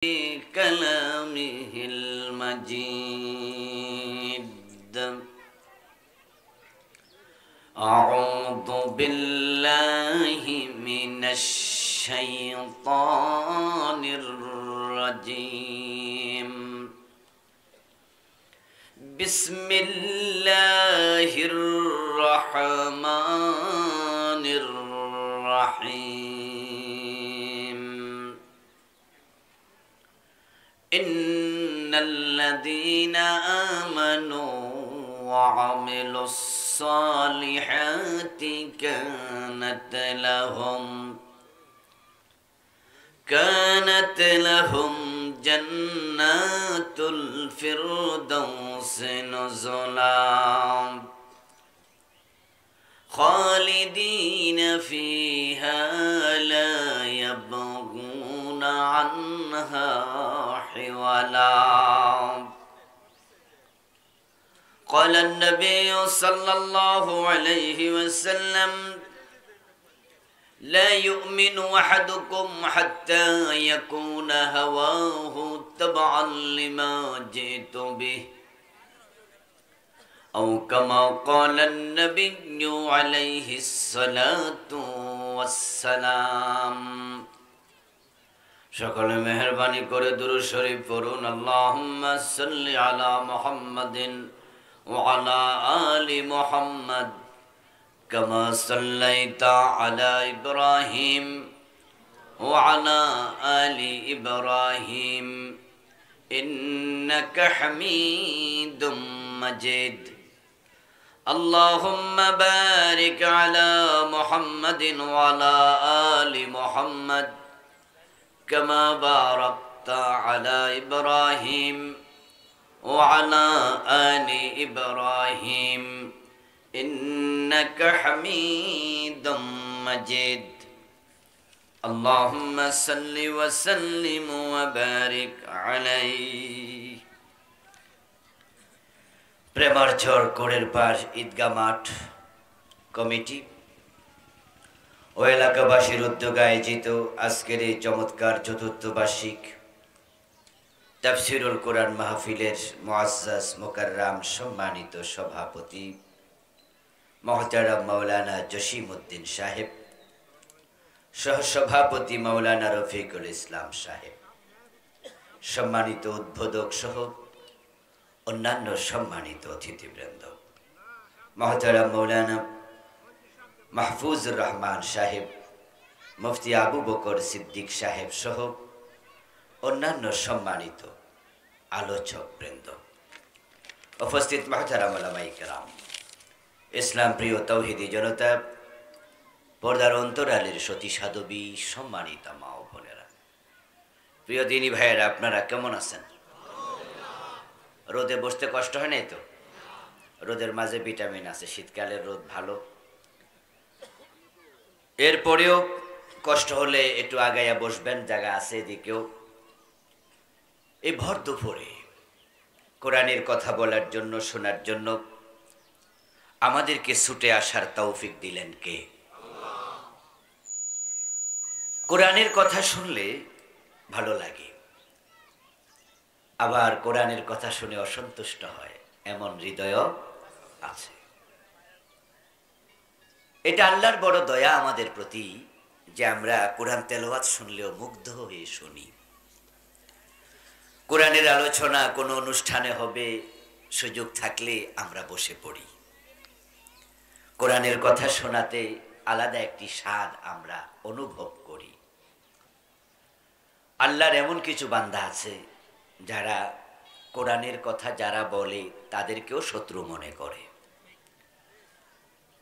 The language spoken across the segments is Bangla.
كلامه المجيد. أعوذ بالله من الشيطان الرجيم. بسم الله الرحمن الرحيم. إن الذين آمنوا وعملوا الصالحات كانت لهم جنات الفردوس نزلا خالدين فيها لا يبغون عنها حولا. قال النبي صلى الله عليه وسلم: لا يؤمن أحدكم حتى يكون هواه تبعا لما جئت به، أو كما قال النبي عليه الصلاة والسلام. সকলে মেহেরবানি করে দুরূদ শরীফ পড়ুন। আল্লাহুম্মা সাল্লি আলা মুহাম্মাদিন ওয়া আলা আলি মুহাম্মাদ কামা সাল্লাইতা আলা ইব্রাহিম ওয়া আলা আলি ইব্রাহিম ইন্নাকা হামিদুম মাজিদ। اللهم بارك على محمد وعلى آل محمد كما باركت على إبراهيم وعلى آل إبراهيم إنك حميد مجيد. اللهم صل وسلم وبارك عليه. প্রেমারঝড় কোড়ের পার ঈদগাহ মাঠ কমিটি ও এলাকাবাসীর উদ্যোগে আয়োজিত আজকের এই চমৎকার চতুর্থ বার্ষিক তাফসীরুল কোরআন মাহফিলের মুআজ্জাজ মুকাররাম সম্মানিত সভাপতি মুহতারাম মাওলানা জসিমউদ্দিন সাহেব, সহসভাপতি মাওলানা রফিকুল ইসলাম সাহেব, সম্মানিত উদ্বোধক সহ অন্যান্য সম্মানিত অতিথিবৃন্দ, মুহতারাম মাওলানা মাহফুজুর রহমান সাহেব, মুফতি আবু বকর সিদ্দিক সাহেব সহ অন্যান্য সম্মানিত আলোচক বৃন্দ, উপস্থিত মুহতারাম উলামায়ে কেরাম, ইসলাম প্রিয় তৌহিদি জনতা, পর্দার অন্তরালের সতী সাধবী, সম্মানিত মা ও বোনেরা, প্রিয় দিনী ভাইয়েরা, আপনারা কেমন আছেন? রোদে বসতে কষ্ট হয় নাই তো? রোদের মাঝে ভিটামিন আছে, শীতকালের রোদ ভালো। এরপরেও কষ্ট হলে একটু আগাইয়া বসবেন, জায়গা আছে এদিকেও। এই ভর দুপুরে কোরআনের কথা বলার জন্য, শোনার জন্য আমাদেরকে ছুটে আসার তৌফিক দিলেন কে? কোরআনের কথা শুনলে ভালো লাগে, আবার কোরআনের কথা শুনে অসন্তুষ্ট হয় এমন হৃদয়ও আছে। এটা আল্লাহর বড় দয়া আমাদের প্রতি যে আমরা কোরআন তেলাওয়াত শুনলেও মুগ্ধ হয়ে শুনি। কোরআনের আলোচনা কোনো অনুষ্ঠানে হবে, সুযোগ থাকলে আমরা বসে পড়ি। কোরআনের কথা শোনাতে আলাদা একটি স্বাদ আমরা অনুভব করি। আল্লাহর এমন কিছু বান্দা আছে যারা কোরআনের কথা যারা বলে তাদেরকেও শত্রু মনে করে।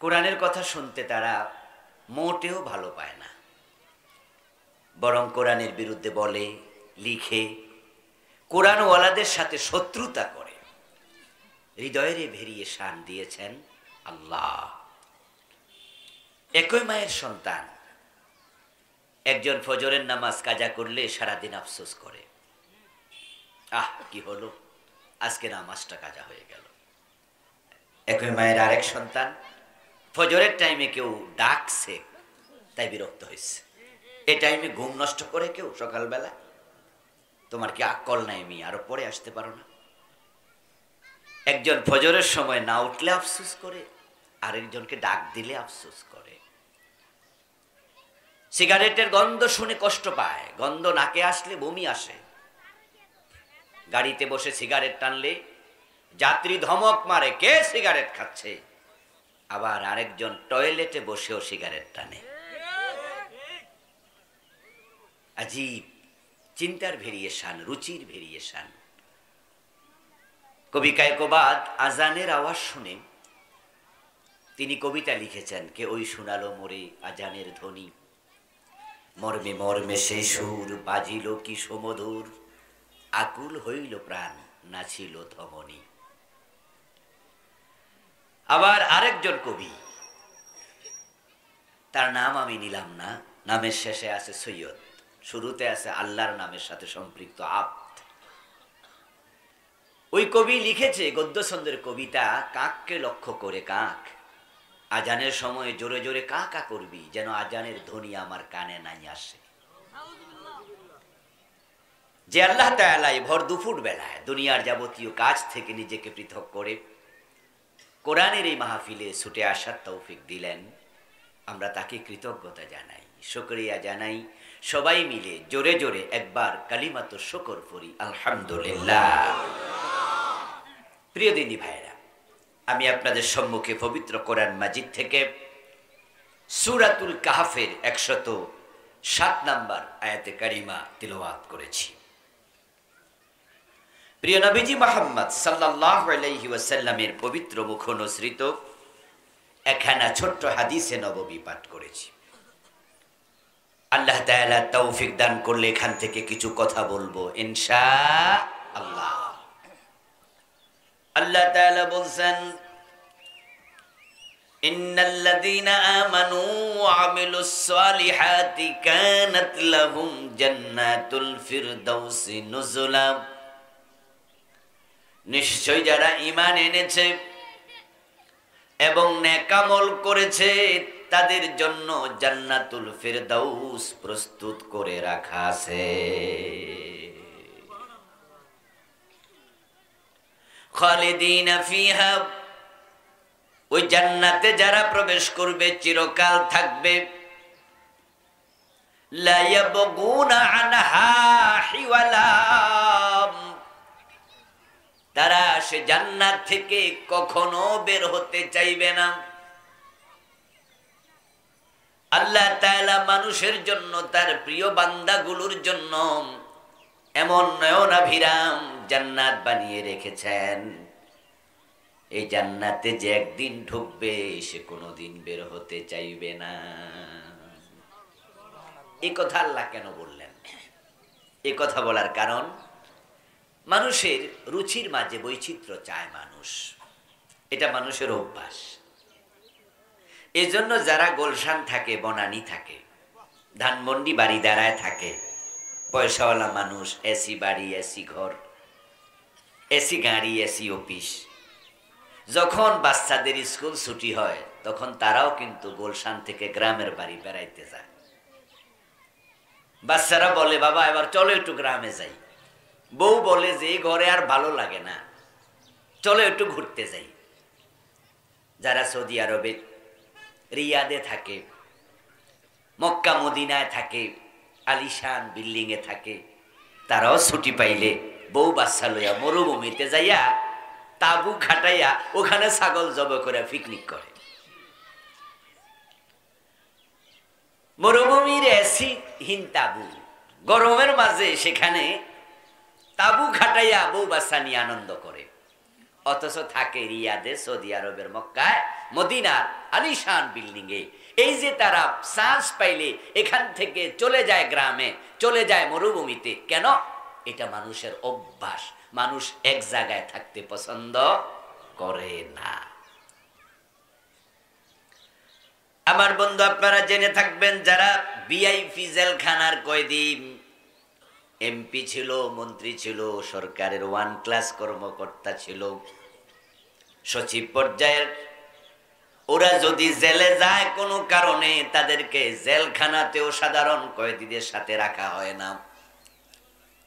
কোরআনের কথা শুনতে তারা মোটেও ভালো পায় না, বরং কোরআনের বিরুদ্ধে বলে, লিখে, কোরআনওয়ালাদের সাথে শত্রুতা করে। হৃদয়ের ভেরিয়ে শান দিয়েছেন আল্লাহ। একই মায়ের সন্তান একজন ফজরের নামাজ কাজা করলে সারাদিন আফসোস করে, আহ কি হলো, আজকে নামাজটা কাজা হয়ে গেল। একই মায়ের আরেক সন্তান ফজরের টাইমে কেউ ডাকছে তাই বিরক্ত হয়েছে, এই টাইমে ঘুম নষ্ট করে কেউ সকালবেলা, তোমার কি আকল নাই? মি আরো পরে আসতে পারো না? একজন ফজরের সময় না উঠলে আফসোস করে, আরেকজনকে ডাক দিলে আফসোস করে। সিগারেটের গন্ধ শুনে কষ্ট পায়, গন্ধ নাকে আসলে বমি আসে। গাড়িতে বসে সিগারেট টানলে যাত্রী ধমক মারে, কে সিগারেট খাচ্ছে। আবার আরেকজন টয়লেটে বসেও সিগারেট টানে। আজীব চিন্তার ভেরিয়েশন, রুচির ভেরিয়েশন। কবি কায়কোবাদ আজানের আওয়াজ শুনে তিনি কবিতা লিখেছেন, কে ওই শোনালো মোরে আজানের ধ্বনি, মর্মে মর্মে সেই সুর বাজিল কি সমধুর, আকুল হইল প্রাণ নাছিল ধমনী। আবার আরেকজন কবি, তার নাম আমি নিলাম না, নামের শেষে আছে সৈয়দ, শুরুতে আছে আল্লাহর নামের সাথে সম্পৃক্ত আব্দ। ওই কবি লিখেছে গদ্যছন্দের কবিতা, কাককে লক্ষ্য করে কাক, আজানের সময় জোরে জোরে কা কা করবি, যেন আজানের ধ্বনি আমার কানে নাই আসে। যে আল্লাহ তাআলা ভর দুপুর বেলায় দুনিয়ার যাবতীয় কাজ থেকে নিজেকে পৃথক করে কোরআনের এই মাহফিলে ছুটে আসার তৌফিক দিলেন, আমরা তাকে কৃতজ্ঞতা জানাই, শুকরিয়া জানাই। সবাই মিলে জোরে জোরে একবার কালিমাত শুকর করি, আলহামদুলিল্লাহ। প্রিয় দিনী ভাইরা, আমি আপনাদের সম্মুখে পবিত্র কোরআন মাজিদ থেকে সূরাতুল কাহফের 107 নম্বর আয়াতে কারিমা তিলাওয়াত করেছি। প্রিয় নবীজি মুহাম্মদ সাল্লাল্লাহু আলাইহি ওয়াসাল্লামের পবিত্র মুখ অনুসৃত একখানা ছোট্ট হাদিসে নববী পাঠ করেছি। আল্লাহ তাআলা তৌফিক দান করলে এখান থেকে কিছু কথা বলবো ইনশাআল্লাহ। আল্লাহ তাআলা বলছেন, ইন্নাল্লাযীনা আমানু ওয়া আমিলুস সালিহাতি কানাত লাহুম জান্নাতুল ফিরদাউসি নুজুলা। নিশ্চয় যারা ঈমান এনেছে এবং নেক আমল করেছে তাদের জন্য জান্নাতুল ফিরদাউস প্রস্তুত করে রাখা আছে। খালিদিনা ফিহা, ওই জান্নাতে যারা প্রবেশ করবে চিরকাল থাকবে। লা ইয়াবগুনা আনহা হিওয়ালা, তারা সে জান্নাত থেকে কখনো বের হতে চাইবে না। আল্লাহ তাআলা মানুষের জন্য, তার প্রিয় বান্দাগুলোর জন্য এমন নয়নাভিরাম জান্নাত বানিয়ে রেখেছেন, এই জান্নাতে যে একদিন ঢুকবে সে কোনোদিন বের হতে চাইবে না। এই কথা আল্লাহ কেন বললেন? এই কথা বলার কারণ, মানুষের রুচির মাঝে বৈচিত্র্য চায় মানুষ, এটা মানুষের অভ্যাস। এজন্য যারা গুলশান থাকে, বনানী থাকে, ধানমন্ডি বাড়ি দাঁড়ায় থাকে, পয়সাওয়ালা মানুষ, এসি বাড়ি, এসি ঘর, এসি গাড়ি, এসি অফিস, যখন বাচ্চাদের স্কুল ছুটি হয় তখন তারাও কিন্তু গুলশান থেকে গ্রামের বাড়ি বেড়াইতে যায়। বাচ্চারা বলে, বাবা এবার চলো একটু গ্রামে যাই। বউ বলে যে ঘরে আর ভালো লাগে না, চলো একটু ঘুরতে যাই। যারা সৌদি আরবে রিয়াদে থাকে, মক্কা মদিনায় থাকে, আলিশান বিল্ডিং এ থাকে, তারাও ছুটি পাইলে বউ বাচ্চা লইয়া মরুভূমিতে যাইয়া তাবু খাটাইয়া ওখানে ছাগল জবাই করে পিকনিক করে। মরুভূমির এসি হীন তাবু, গরমের মাঝে সেখানে তাবু খাটাইয়া বউ বাচ্চা নিয়ে আনন্দ করে। অথচ থাকে রিয়াদে, সৌদি আরবের মক্কায়, মদিনার আলিশান বিল্ডিং এ। এই যে তারা চান্স পাইলে এখান থেকে চলে যায় গ্রামে, চলে যায় মরুভূমিতে। কেন? এটা মানুষের অভ্যাস। মানুষ এক জায়গায় থাকতে পছন্দ করে না। আমার বন্ধু, আপনারা জেনে থাকবেন, যারা ভিআইপি জেলখানার কয়েদি, এমপি ছিল, মন্ত্রী ছিল, সরকারের 1 ক্লাস কর্মকর্তা ছিল, সচিব পর্যায়ের, ওরা যদি জেলে যায় কোনো কারণে, তাদেরকে জেলখানাতেও সাধারণ কয়েদিদের সাথে রাখা হয় না।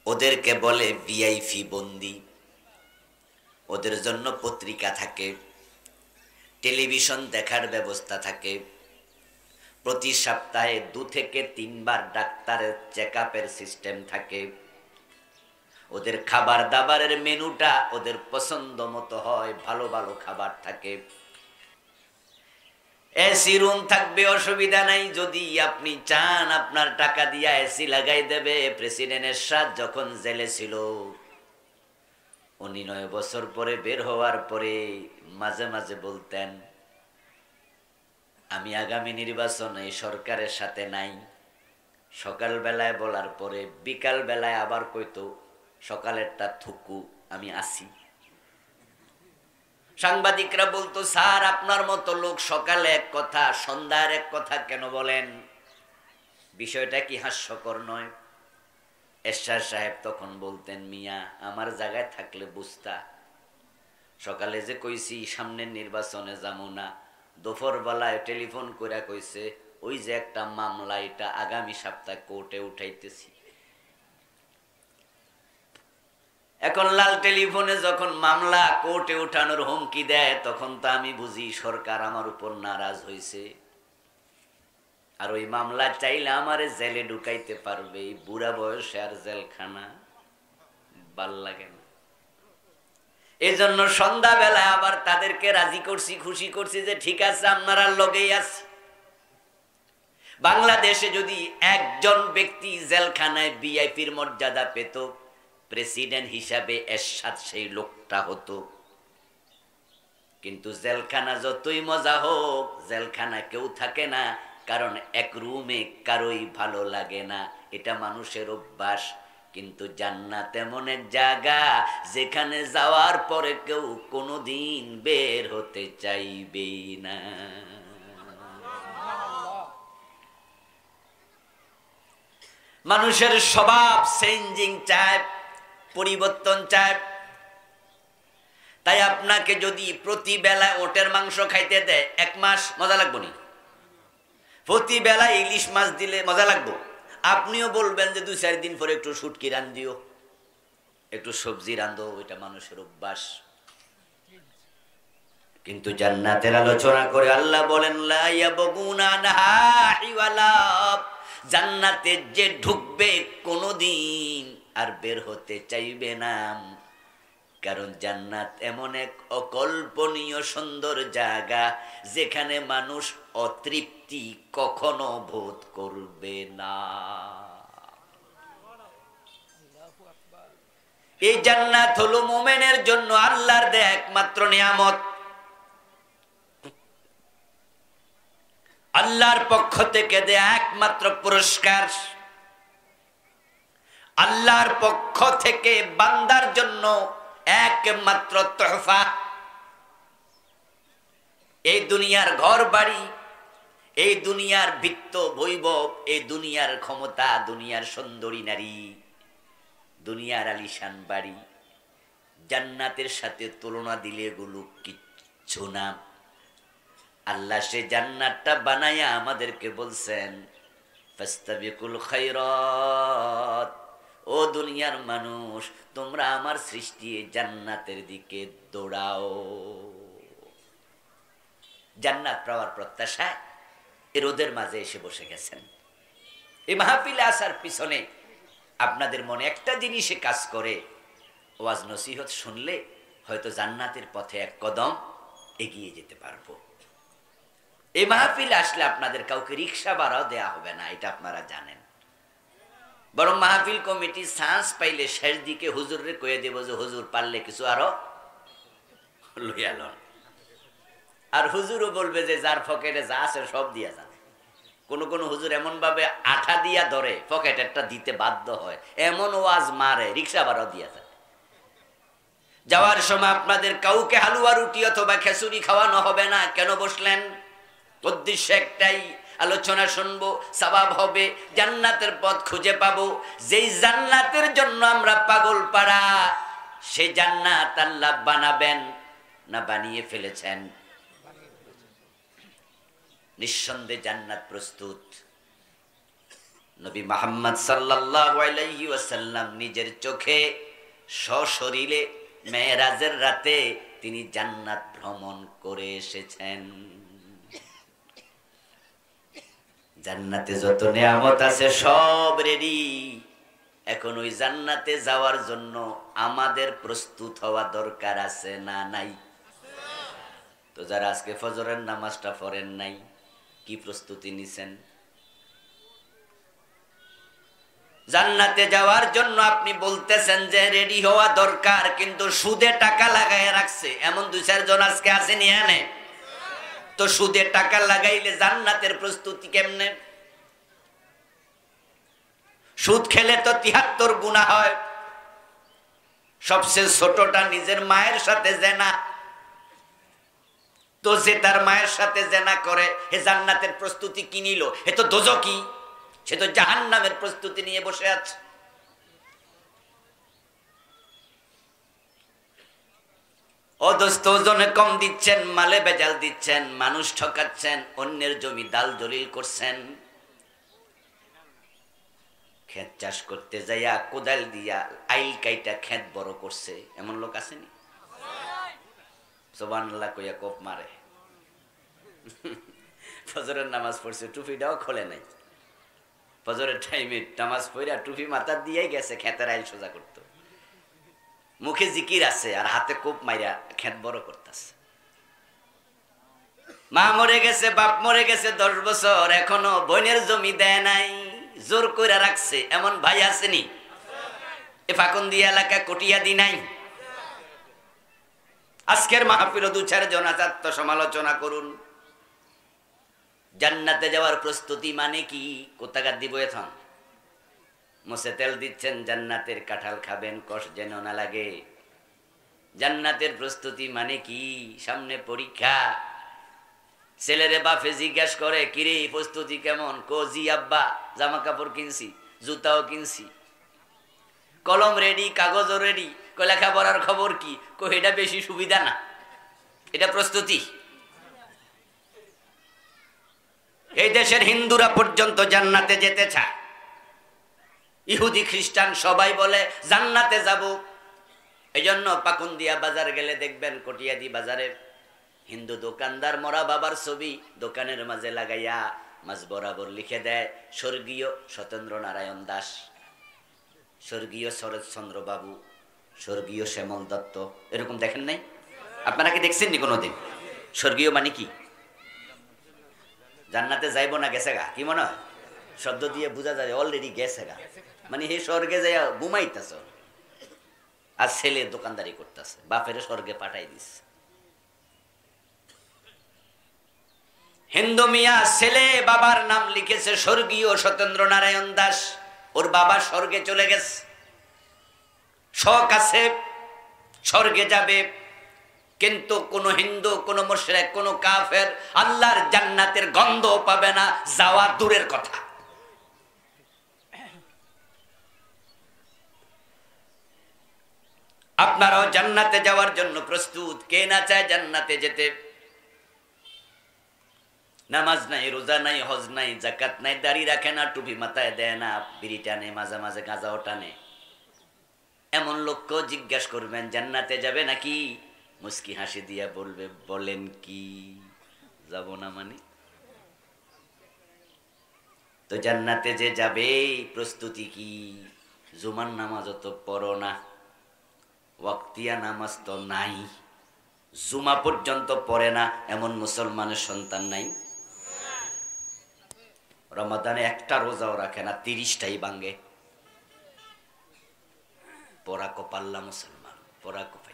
ওদেরকে বলে ভিআইপি বন্দি। ওদের জন্য পত্রিকা থাকে, টেলিভিশন দেখার ব্যবস্থা থাকে, প্রতি সপ্তাহে 2 থেকে 3 বার ডাক্তারের চেকআপের সিস্টেম থাকে। ওদের খাবার দাবারের মেনুটা ওদের পছন্দ মতো হয়, ভালো ভালো খাবার থাকে, এসি রুম থাকবে, অসুবিধা নাই। যদি আপনি চান আপনার টাকা দিয়া এসি লাগাই দেবে। প্রেসিডেন্ট এরশাদ যখন জেলে ছিল, উনি 9 বছর পরে বের হওয়ার পরে মাঝে মাঝে বলতেন, আমি আগামী নির্বাচন এই সরকারের সাথে নাই। সকাল বেলায় বলার পরে বিকাল বেলায় আবার কইতো, সকালেরটা থুকু, আমি আসি। সাংবাদিকরা বলতো, স্যার আপনার মতো লোক সকালে এক কথা সন্ধ্যার এক কথা কেন বলেন? বিষয়টা কি হাস্যকর নয়? এরশাদ সাহেব তখন বলতেন, মিয়া আমার জায়গায় থাকলে বুঝতা। সকালে যে কইছি সামনের নির্বাচনে যাবো না, দুপুর বেলায় টেলিফোন করে কইছে ওই যে একটা মামলা, এটা আগামী সপ্তাহে কোর্টে উঠাইতেছি। এখন লাল টেলিফোনে যখন মামলা কোর্টে উঠানোর হুমকি দেয়, তখন তো আমি বুঝি সরকার আমার উপর নারাজ হয়েছে, আর ওই মামলা চাইলে আমারে জেলে ঢুকাইতে পারবে। এই বুড়া বয়সে আর জেলখানা ভাল লাগে না। এই জন্য সন্ধ্যাবেলায় আবার তাদেরকে রাজি করছি, খুশি করছি যে ঠিক আছে আপনারা লগেই আছি। বাংলাদেশে যদি একজন ব্যক্তি জেলখানায় ভিআইপির মর্যাদা পেত, প্রেসিডেন্ট হিসাবে এরশাদ সেই লোকটা হতো। কিন্তু জেলখানা যতই মজা হোক, জেলখানা কেউ থাকে না, কারণ এক রুমে কারোই ভালো লাগে না, এটা মানুষের অভ্যাস। কিন্তু জান্নাত এমন এক জায়গা যেখানে যাওয়ার পরে কেউ কোনোদিন বের হতে চাইবে না। মানুষের স্বভাব চেঞ্জিং চায়, পরিবর্তন চায়। তাই আপনাকে যদি প্রতি বেলায় ওটের মাংস খাইতে দেয়, 1 মাস মজা লাগবো নি? প্রতি বেলায় ইলিশ মাছ দিলে মজা লাগবো? আপনিও বলবেন যে 2-4 দিন পরে একটু শুটকি রান্ধিও, একটু সবজি রান্ধো, এটা মানুষের অভ্যাস। কিন্তু জান্নাতের আলোচনা করে আল্লাহ বলেন, লা ইয়াবগুনা আনহা হিওয়ালা, জান্নাতে যে ঢুকবে কোনোদিন আর বের হতে চাইবে না। কারণ জান্নাত এমন এক অকল্পনীয় সুন্দর জায়গা যেখানে মানুষ অতৃপ্তি কখনো বোধ করবে না। এই জান্নাত হলো মুমিনের জন্য আল্লাহর দেয়া একমাত্র নিয়ামত। আল্লাহর পক্ষ থেকে দেয়া একমাত্র পুরস্কার। আল্লাহর পক্ষ থেকে বান্দার জন্য একমাত্র তোহফা। এই দুনিয়ার ঘর বাড়ি, এই দুনিয়ার বৃত্ত বৈভব, এই দুনিয়ার ক্ষমতা, দুনিয়ার সুন্দরী নারী, দুনিয়ার আলিশান বাড়ি, জান্নাতের সাথে তুলনা দিলে এগুলো কিচ্ছু না। আল্লাহ সে জান্নাতটা বানায়া আমাদেরকে বলছেন, ফাস্তাবিকুল খায়রাত, ও দুনিয়ার মানুষ তোমরা আমার সৃষ্টি জান্নাতের দিকে দৌড়াও। জান্নাত পাওয়ার প্রত্যাশায় এ রোদের মাঝে এসে বসে গেছেন। এই মাহফিলে আসার পিছনে আপনাদের মনে একটা জিনিসে কাজ করে, ওয়াজ নসিহত শুনলে হয়তো জান্নাতের পথে এক কদম এগিয়ে যেতে পারবো। এই মাহফিলে আসলে আপনাদের কাউকে রিক্সা ভাড়াও দেয়া হবে না, এটা আপনারা জানেন। বরং মাহফিল কমিটি চান্স পাইলে শেষ দিকে হুজুরে কয়ে দেব যে হুজুর পারলে কিছু আরো লইয়া লন। আর হুজুরও বলবে যে যার পকেটে যা আছে সব দিয়া যান। কোন কোন হুজুর এমন ভাবে আঠা দিয়া ধরে পকেটেরটা দিতে বাধ্য হয়, এমন ওয়াজ মারে রিক্সা ভাড়াও দিয়া যায়। যাওয়ার সময় আপনাদের কাউকে হালুয়া রুটি অথবা খেসুরি খাওয়ানো হবে না। কেন বসলেন? উদ্দেশ্য একটাই, আলোচনা শুনবো, সওয়াব হবে, জান্নাতের পথ খুঁজে পাবো। যেই জান্নাতের জন্য আমরা পাগল পাড়া, সেই জান্নাত আল্লাহ বানাবেন না বানিয়ে ফেলেছেন? নিঃসন্দেহে জান্নাত প্রস্তুত। নবী মুহাম্মদ সাল্লাল্লাহু আলাইহি ওয়াসাল্লাম নিজের চোখে সশরীরে মেরাজের রাতে তিনি জান্নাত ভ্রমণ করে এসেছেন। জান্নাতে যত নিয়ামত আছে সব রেডি। এখন ওই জান্নাতে যাওয়ার জন্য আমাদের প্রস্তুত হওয়া দরকার আছে না নাই? তো যারা আজকে ফজরের নামাজটা পড়েন নাই, কি প্রস্তুতি নিছেন? জান্নাতে যাওয়ার জন্য আপনি বলতেছেন যে রেডি হওয়া দরকার, কিন্তু সুদে টাকা লাগায় রাখছে এমন 2-4 জন আজকে আসেনি এনে। তো সুদে টাকা লাগাইলে জান্নাতের প্রস্তুতি কেমনে? সুদ খেলে তো 73 গুনাহ হয়। সবচেয়ে ছোটটা নিজের মায়ের সাথে জেনা। তো যে তার মায়ের সাথে জেনা করে হে জান্নাতের প্রস্তুতি কি নিল? এ তো দোজকি, সে তো জাহান্নামের প্রস্তুতি নিয়ে বসে আছে। ও দোস্ত, ওজনে কম দিচ্ছেন, মালে বেজাল দিচ্ছেন, মানুষ ঠকাচ্ছেন, অন্যের জমি দাল দলিল করছেন। ক্ষেত চাষ করতে যাইয়া কোদাল দিয়া আইল কাইটা ক্ষেত বড় করছে, এমন লোক আসেনি? সুবহানাল্লাহ কইয়া কোপ মারে। ফজরের নামাজ পড়ছে, টুপিটাও খোলে নাই। ফজরের টাইমে নামাজ পড়া টুপি মাথা দিয়েই গেছে ক্ষেতের আইল সোজা করতো। মুখে জিকির আছে আর হাতে কোপ মাইরা ক্ষেত বড় করতেছে। মা মরে গেছে, বাপ মরে গেছে 10 বছর, এখনো বোনের জমি দেয় নাই, জোর করে রাখছে, এমন ভাই আসেনি? এ ফাকুন্দি এলাকা কটিয়া দি নাই? আজকের মাহফিল 2-4 জন আত্ম সমালোচনা করুন। জান্নাতে যাওয়ার প্রস্তুতি মানে কি? কোথাকার দিব এখন? মুছে তেল দিচ্ছেন, জান্নাতের কাঁঠাল খাবেন, কষ যেন না লাগে। জান্নাতের প্রস্তুতি মানে কি? সামনে পরীক্ষা। ছেলেরে বাপে জিজ্ঞাসা করে, কিরে প্রস্তুতি কেমন? কোজি আব্বা, জামা কাপড় কিনছি, জুতাও কিনছি, কলম রেডি, কাগজও রেডি, লেখাপড়ার খবর কি? এটা বেশি সুবিধা না, এটা প্রস্তুতি। এই দেশের হিন্দুরা পর্যন্ত জান্নাতে যেতে চায়, ইহুদি খ্রিস্টান সবাই বলে জান্নাতে যাব। এই জন্য পাকুন্দিয়া বাজার গেলে দেখবেন, কটিয়াদি বাজারে হিন্দু দোকানদার মরা বাবার ছবি দোকানের মাঝে লাগাইয়া মাঝ বরাবর লিখে দেয় স্বর্গীয় সত্যেন্দ্র নারায়ণ দাস, স্বর্গীয় শরৎচন্দ্র বাবু, স্বর্গীয় শ্যামল দত্ত। এরকম দেখেন নাই? আপনারা কি দেখছেন নি কোনোদিন? স্বর্গীয় মানে কি? জান্নাতে যাইব না গেছে গা, কি মনে হয়? শব্দ দিয়ে বোঝা যায় অলরেডি গেছে গা, মানে হে স্বর্গে যাই ঘুমাইতেছ। আর ছেলে দোকানদারি করতেছে, বাপের স্বর্গে পাঠাই দিচ্ছে। হিন্দু মিয়া ছেলে বাবার নাম লিখেছে স্বর্গীয় সত্যেন্দ্র নারায়ণ দাস, ওর বাবা স্বর্গে চলে গেছে, শখ আছে স্বর্গে যাবে। কিন্তু কোন হিন্দু, কোন মুশরিক, কোন কাফের আল্লাহর জান্নাতের গন্ধ পাবে না, যাওয়া দূরের কথা। আপনারাও জান্নাতে যাওয়ার জন্য প্রস্তুত? কে না চায় জান্নাতে যেতে? নামাজ নাই, রোজা নাই, হজ নাই, যাকাত নাই, দাড়ি রাখে না, টুপি মাথায় দেয় না, বিড়ি টানে, মাঝে মাঝে গাঁজাও টানে, এমন লোককেও জিজ্ঞাসা করবেন জান্নাতে যাবে নাকি? মুস্কি হাসি দিয়া বলবে, বলেন কি যাব না মানে? তো জান্নাতে যে যাবে প্রস্তুতি কি? জুমার নামাজ তো পড়ো না, ওয়াক্তিয়া নামাজ তো নাই, জুমা পর্যন্ত পড়ে না এমন মুসলমানের সন্তান নাই? রমাদানে একটা রোজাও রাখে না, 30টাই ভাঙ্গে। পড়া কপাল্লা মুসলমান, পড়া কপাল্লা।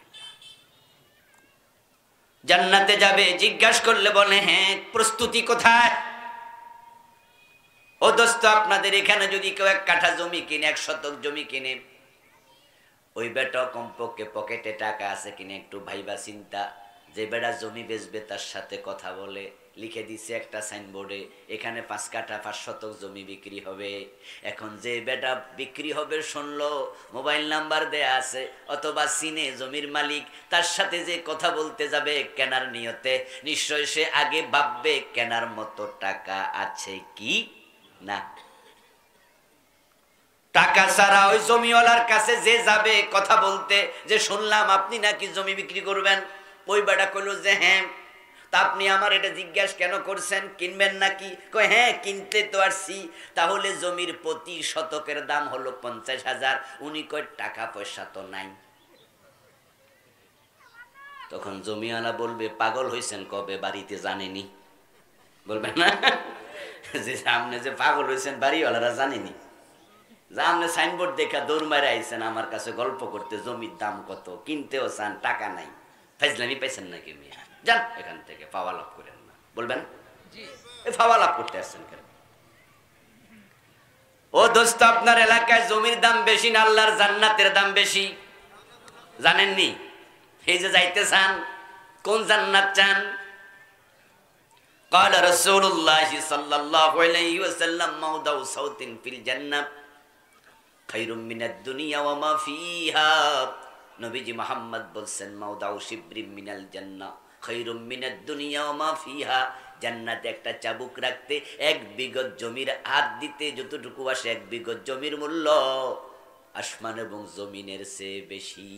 জান্নাতে যাবে জিজ্ঞাসা করলে বলে হ্যাঁ, প্রস্তুতি কোথায়? ও দোস্ত, আপনাদের এখানে যদি কেউ 1 কাঠা জমি কিনে, 1 শতক জমি কিনে, ওই বেটা কমপক্ষে পকেটে টাকা আছে কিনে একটু ভাইবা চিন্তা। যে বেটা জমি বেচবে তার সাথে কথা বলে, লিখে দিছে একটা সাইনবোর্ডে, এখানে 5 কাঠা 5 শতক জমি বিক্রি হবে। এখন যে বেটা বিক্রি হবে শুনলো, মোবাইল নাম্বার দেয়া আছে অথবা চিনে জমির মালিক, তার সাথে যে কথা বলতে যাবে কেনার নিয়তে, নিশ্চয় সে আগে ভাববে কেনার মতো টাকা আছে কি না। টাকা ছাড়া ওই জমিওয়ালার কাছে যে যাবে কথা বলতে, যে শুনলাম আপনি নাকি জমি বিক্রি করবেন, ওই বেটা কইল যে হ্যাঁ। তা আপনি আমার এটা জিজ্ঞাসা কেন করছেন, কিনবেন নাকি? কয় হ্যাঁ কিনতে তো আসছি। তাহলে জমির প্রতি শতকের দাম হলো 50,000। উনি কয় টাকা পয়সা তো নাই। তখন জমিওয়ালা বলবে পাগল হয়েছেন কবে, বাড়িতে জানেনি? বলবেন না যে সামনে যে পাগল হয়েছেন বাড়িওয়ালারা জানেনি? যে আপনি সাইনবোর্ড দেখা দৌড় মারে আইছেন আমার কাছে গল্প করতে, জমির দাম কত, কিনতেও চান, টাকা নাই, ফাইজলামি পাইছেন নাকি মেয়ে? যান এখান থেকে, পাওয়া লাভ করেন না। বলবেন পাওয়া লাভ করতে আসছেন কেন? ও দোস্ত, আপনার এলাকায় জমির দাম বেশি না আল্লাহর জান্নাতের দাম বেশি? জানেননি? এই যে যাইতে চান, কোন জান্নাত চান? قال رسول الله صلى الله عليه وسلم موضع صوت في الجنة خير من الدنيا وما فيها। নবীজি মুহাম্মদ বলছেন মাউদাউ শিবরিম মিনাল জান্নাহ খায়রুম মিনাদ দুনিয়া ওয়া মা ফিহা। জান্নাতে একটা চাবুক রাখতে 1 বিঘত জমির হাত দিতে যতটুকু আসে 1 বিঘত জমির মূল্য আসমান এবং জমিনের চেয়ে বেশি।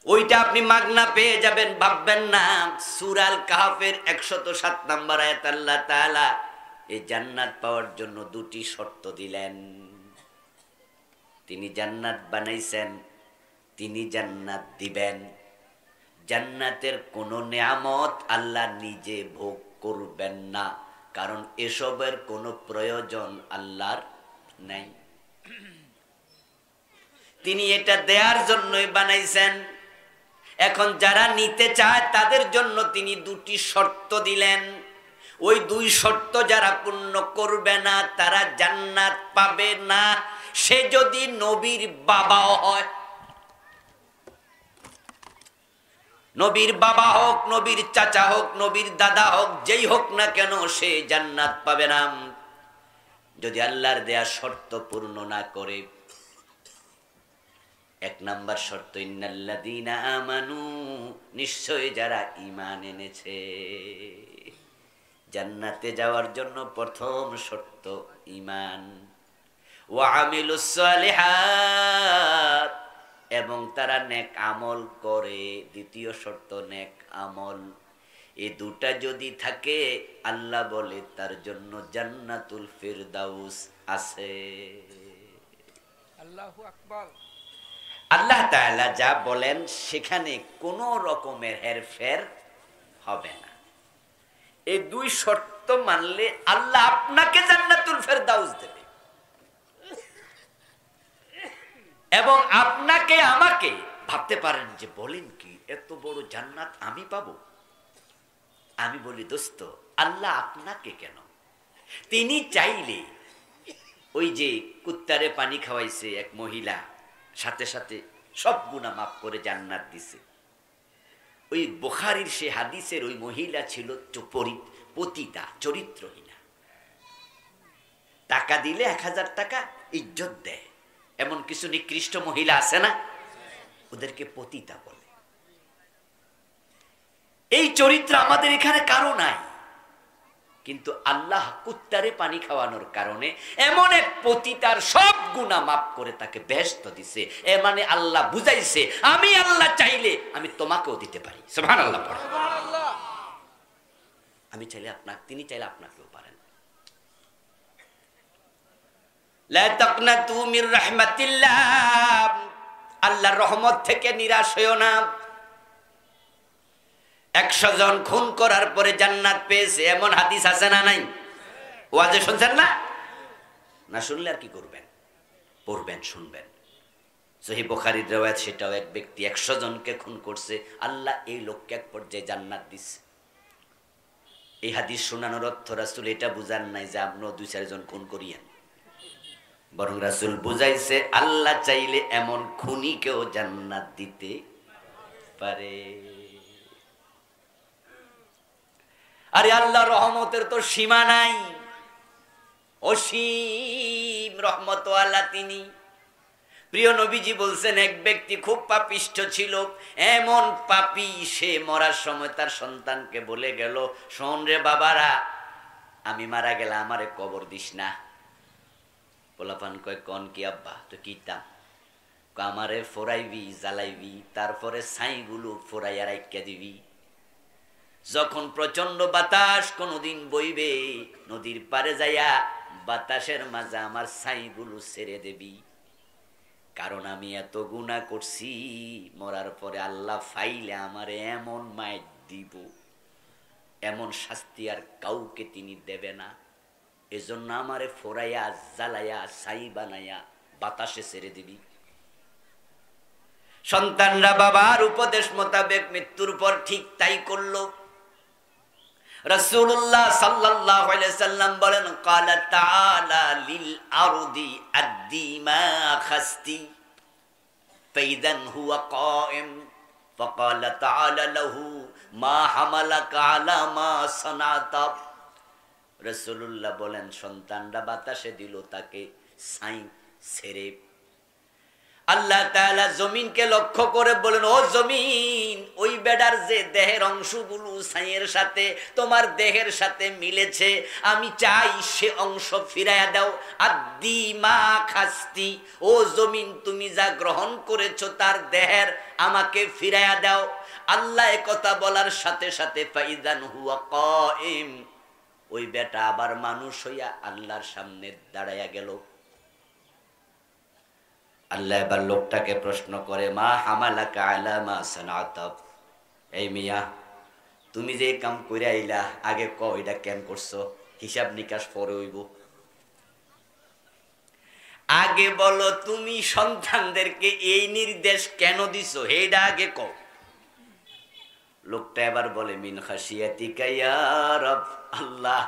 ওইটা আপনি মাগনা পেয়ে যাবেন, ভাববেন না। সূরা আল কাহফের 107 নম্বর আয়াত আল্লাহ তাআলা এই জান্নাত পাওয়ার জন্য 2টি শর্ত দিলেন। তিনি জান্নাত বানাইছেন, তিনি জান্নাত দিবেন। জান্নাতের কোন নিয়ামত আল্লাহ নিজে ভোগ করবেন না, কারণ এসবের কোনো প্রয়োজন আল্লাহর নাই। তিনি এটা দেওয়ার জন্যই বানাইছেন। এখন যারা নিতে চায় তাদের জন্য তিনি 2টি শর্ত দিলেন। ওই 2 শর্ত যারা পূর্ণ করবে না তারা জান্নাত পাবে না, সে যদি নবীর বাবাও হয়। নবীর বাবা হোক, নবীর চাচা হোক, নবীর দাদা হোক, যেই হোক না কেন সে জান্নাত পাবে না যদি আল্লাহর দেয়া শর্ত পূর্ণ না করে। 1 নাম্বার শর্ত ইন্নাল্লাযীনা আমানু, নিশ্চয় যারা ঈমান এনেছে। জান্নাতে যাওয়ার জন্য প্রথম শর্ত ঈমান। ওয়া আমিলুস সালিহাত, এবং তারা নেক আমল করে। দ্বিতীয় শর্ত নেক আমল। এই 2টা যদি থাকে আল্লাহ বলে তার জন্য জান্নাতুল ফিরদাউস আছে। আল্লাহু আকবার। আল্লাহ তাআলা যা বলেন সেখানে কোনো রকমের হেরফের হবে না। এই 2 শর্ত মানলে আল্লাহ আপনাকে জান্নাতুল ফিরদাউস দেবে এবং আপনাকে আমাকে। ভাবতে পারেন যে বলেন কি, এত বড় জান্নাত আমি পাবো? আমি বলি দোস্ত, আল্লাহ আপনাকে কেন, তিনি চাইলে ওই যে কুত্তারে পানি খাওয়াইছে এক মহিলা, সাথে সাথে সব গুনাহ মাফ করে জান্নাত দিছে। ওই বুখারীর সে হাদিসের ওই মহিলা ছিল পতিতা, চরিত্রহীনা। টাকা দিলে 1000 টাকা ইজ্জত দেয়, এমন কিছু নিকৃষ্ট মহিলা আছে না? ওদেরকে পতিতা বলে। এই চরিত্র আমাদের এখানে কারো নাই, কিন্তু আল্লাহ কুত্তারে পানি খাওয়ানোর কারণে এমন এক পতিতার সব গুনাহ মাফ করে তাকে বেহেশত দিছে। এ মানে আল্লাহ বুঝাইছে আমি আল্লাহ চাইলে আমি তোমাকেও দিতে পারি। সুবহানাল্লাহ পড়ো। আমি চাইলে আপনাকে, তিনি চাইলে আপনাকেও পারেন। লা তাকনাতু মির রাহমাতিল্লাহ, আল্লাহর রহমত থেকে নিরাশ হইও না। 100 জন খুন করার পরে জান্নাত পেয়েছে, এমন হাদিস আছে না নাই? ওয়াজে শুনছেন না? না শুনলে আর কি করবেন? পড়বেন, শুনবেন। সহিহ বুখারীর riwayat, সেটাও এক ব্যক্তি 100 জনকে খুন করছে, আল্লাহ এই লোককে এক পর্যায়ে জান্নাত দিচ্ছে। এই হাদিস শোনানোর অর্থ রাসূল এটা বুঝান নাই যে আপনিও 2-4 জন খুন করিয়েন, বরং রাসূল বুঝাইছে আল্লাহ চাইলে এমন খুনিকেও জান্নাত দিতে পারে। আরে আল্লাহ রহমতের তো সীমা নাই, অসীম রহমত আল্লাহ তিনি। প্রিয় নবীজি বলছেন এক ব্যক্তি খুব পাপিষ্ঠ ছিল, এমন পাপী সে মরার সময় তার সন্তানকে বলে গেল, শোন রে বাবারা, আমি মারা গেলে আমারে কবর দিস না। পোলাপান কয় কন কি আব্বা? তো কিতাম আমারে ফোরাইবি, জ্বালাইবি, তারপরে ছাইগুলো ফোরাইয়া রাইখা দিবি। যখন প্রচন্ড বাতাস কোনদিন বইবে, নদীর পারে যাইয়া বাতাসের মাঝে আমার ছাইগুলো ছেড়ে দেবি। কারণ আমি এত গুনাহ করছি, মরার পরে আল্লাহ ফাইলে আমারে এমন মাইর দিব, এমন শাস্তি আর কাউকে তিনি দেবে না। এজন্য আমারে ফোরাইয়া জ্বালাইয়া ছাই বানাইয়া বাতাসে ছেড়ে দিবি। সন্তানরা বাবার উপদেশ মোতাবেক মৃত্যুর পর ঠিক তাই করলো। রাসূলুল্লাহ সাল্লাল্লাহু আলাইহি সাল্লাম বলেন, ক্বালা তাআলা লিল আরদি আদ্দি মা খাসতি ফাইদান হুয়া কায়েম ফাকালা তাআলা লাহু মা হামালাকা আলা মা সানাতা। রাসূলুল্লাহ বলেন, সন্তানরা বাতাসে দিল তাকে ছাই ছেড়ে। আল্লাহ তাআলা জমিনকে লক্ষ্য করে বলেন, ও জমিন, ওই বেড়ার যে দেহের অংশগুলো ছাইয়ের সাথে তোমার দেহের সাথে মিলেছে, আমি চাই সে অংশ ফিরাইয়া দাও। আদ্দি মা খাস্তি, ও জমিন, তুমি যা গ্রহণ করেছো তার দেহের আমাকে ফিরাইয়া দাও। আল্লাহ কথা বলার সাথে সাথে ফাইদান হুয়া কায়েম, ওই বেটা আবার মানুষ হইয়া আল্লাহর সামনে দাঁড়াইয়া গেল। আল্লাহ এবার লোকটাকে প্রশ্ন করে, মা হামালাকা আলা মা সানাতা, এই মিয়া, তুমি যে কাম করে আইলা, আগে ক এটা কেন করছো? হিসাব নিকাশ পরে হইব। আগে বলো তুমি সন্তানদেরকে এই নির্দেশ কেন দিছো, এইটা আগে ক। লোকটা এবার বলে, মিন খাশিয়াতিকা ইয়া রব, আল্লাহ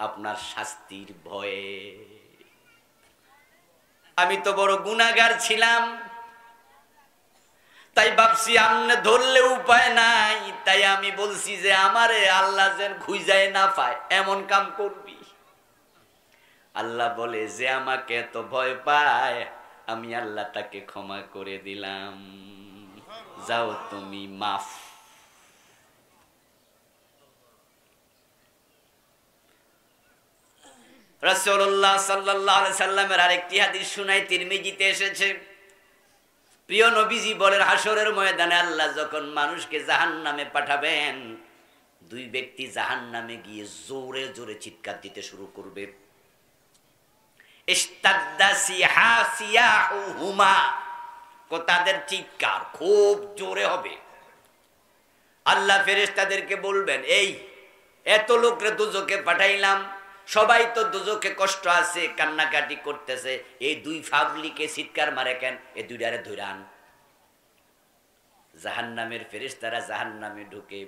আপনার শাস্তির ভয়ে। আমি তো বড় গুনাহগার ছিলাম, তাই ভাবছি আমনে ধরলে উপায় নাই, তাই আমি বলছি যে আমারে আল্লাহ যেন খুঁজায় না পায় এমন কাম করবি। আল্লাহ বলে, যে আমাকে এত ভয় পায় আমি আল্লাহ তাকে ক্ষমা করে দিলাম, যাও তুমি মাফ। রাসূলুল্লাহ সাল্লাল্লাহু আলাইহি সাল্লামের আরেকটি হাদিস শুনাই, তিরমিজিতে এসেছে। প্রিয় নবীজি বলেন, হাসরের ময়দানে আল্লাহ যখন মানুষকে জাহান্নামে পাঠাবেন, দুই ব্যক্তি জাহান্নামে গিয়ে জোরে জোরে চিৎকার দিতে শুরু করবে। ইস্তাদ্দা সিয়াহুমা, তাদের চিৎকার খুব জোরে হবে। আল্লাহ ফেরেশতাদেরকে বলবেন, এই এত লোকরে দুজকে পাঠাইলাম, সবাই তো দুজকে কষ্ট আছে, কান্নাকাটি করতেছে, এই দুই ফাবলিকে চিৎকার মারে কেন? এই দুইটারে ধরান। জাহান্নামের ফেরেশতারা জাহান্নামে ঢুকে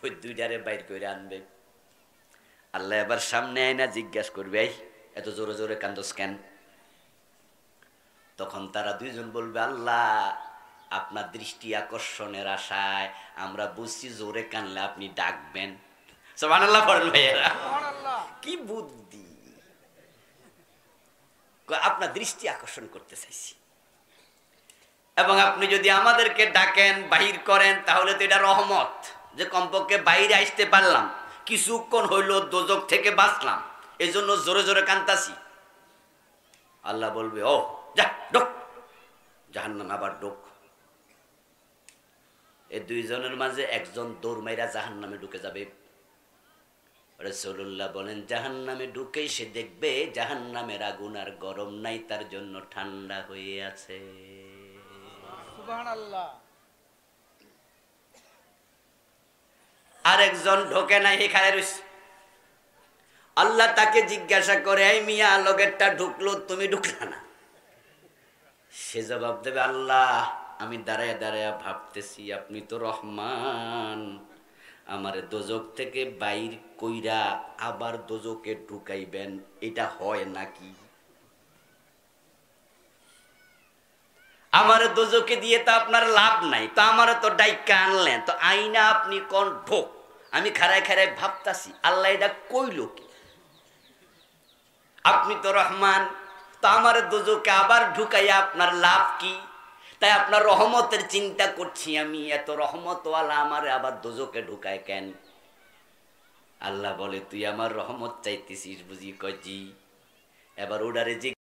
ওই দুইটারে বাইর করে আনবে। আল্লাহ এবার সামনে আয়না জিজ্ঞাসা করবে, এই এত জোরে জোরে কান্দস কেন? তখন তারা দুইজন বলবে, আল্লাহ আপনার দৃষ্টি আকর্ষণের আশায় আমরা বুঝছি জোরে কানলে আপনি ডাকবেন। সুবহানাল্লাহ পড়ল ভাইয়েরা, কি বুদ্ধি! আপনার দৃষ্টি আকর্ষণ করতে চাইছি, এবং আপনি যদি আমাদেরকে ডাকেন, বাহির করেন, তাহলে তো এটা রহমত যে কমপক্ষে বাইরে আসতে পারলাম, কিছুক্ষণ হইল দোজক থেকে বাঁচলাম, এই জন্য জোরে জোরে কান্তাছি। আল্লাহ বলবে, ও যা ঢোক জাহান্নাম, আবার ঢোক। এই দুইজনের মাঝে একজন দৌড় মাইরা জাহান্নামে ঢুকে যাবে। রাসূলুল্লাহ বলেন, জাহান্নামে ঢুকেই সে দেখবে জাহান্নামের আগুন আর গরম নাই, তার জন্য ঠান্ডা হয়ে আছে। সুবহানাল্লাহ। আরেকজন ঢোকে নাই, এখানে রইছে। আল্লাহ তাকে জিজ্ঞাসা করে, এই মিয়া, লগেরটা ঢুকলো, তুমি ঢুকলা না? সে জবাব দেবে, আল্লাহ আমি দাঁড়ায় দাঁড়ায় ভাবতেছি আপনি তো রহমান, আমার দোজক থেকে বাইর কইরা আবার দোজকে ঢুকাইবেন, এটা হয় নাকি? আমার দোজকে দিয়ে তো আপনার লাভ নাই, তো আমার তো ডাইকা আনলেন, তো আইনা আপনি কোন ঢোক? আমি খাড়ায় খাড়ায় ভাবতাছি আল্লাহ এটা কইল কি? আপনি তো রহমান, তো আমার দোজকে আবার ঢুকাইয়া আপনার লাভ কি? তাই আপনার রহমতের চিন্তা করছি আমি, এত রহমতওয়ালা আমারে আবার দোজকে ঢুকায় কেন? আল্লাহ বলে তুই আমার রহমত চাইতেছিস বুঝি? কয় জি। এবার ওডারে যে